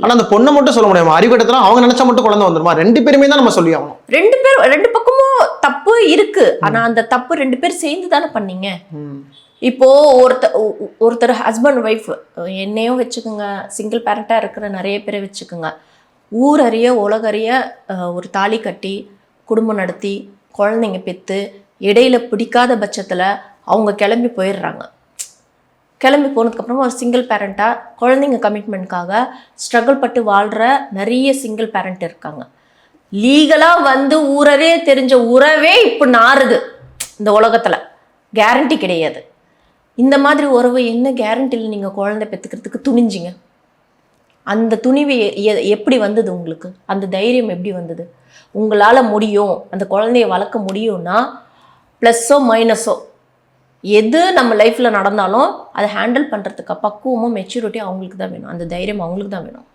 ஆனா அந்த பொண்ணை மட்டும் சொல்ல முடியாம அறிவுட்டத்துல அவங்க நினைச்சா மட்டும் குழந்தை வந்துருமா? 2 பேருமே தான் நம்ம சொல்லி ஆகணும். 2 பக்கமும் தப்பு இருக்கு. ஆனா அந்த தப்பு 2 பேர் சேர்ந்து தானே பண்ணீங்க. இப்போ ஒருத்தர் ஹஸ்பண்ட் ஒய்ஃப், என்னையும் வச்சுக்கோங்க, சிங்கிள் பேரண்டா இருக்கிற நிறைய பேரை வச்சுக்கோங்க, ஊரறிய உலகறிய ஒரு தாலி கட்டி குடும்பம் நடத்தி குழந்தைங்க பெற்று இடையில பிடிக்காத பட்சத்தில் அவங்க கிளம்பி போயிடுறாங்க. கிளம்பி போனதுக்கப்புறமா ஒரு சிங்கிள் பேரண்ட்டாக குழந்தைங்க கமிட்மெண்ட்காக ஸ்ட்ரகிள் பட்டு வாழ்கிற நிறைய சிங்கிள் பேரண்ட் இருக்காங்க. லீகலாக வந்து ஊரவே தெரிஞ்ச உறவே இப்போ நாறுது இந்த உலகத்தில். கேரண்டி கிடையாது. இந்த மாதிரி உறவு என்ன கேரண்டியில் நீங்கள் குழந்தை பெற்றுக்கிறதுக்கு துணிஞ்சிங்க? அந்த துணிவு எப்படி வந்தது உங்களுக்கு? அந்த தைரியம் எப்படி வந்தது? உங்களால் முடியும், அந்த குழந்தைய வளர்க்க முடியும்னா ப்ளஸ்ஸோ மைனஸோ எது நம்ம லைஃப்பில் நடந்தாலும் அதை ஹேண்டில் பண்ணுறதுக்கு பக்குவமும் மெச்சூரிட்டியும் அவங்களுக்கு தான் வேணும். அந்த தைரியம் அவங்களுக்கு தான் வேணும்.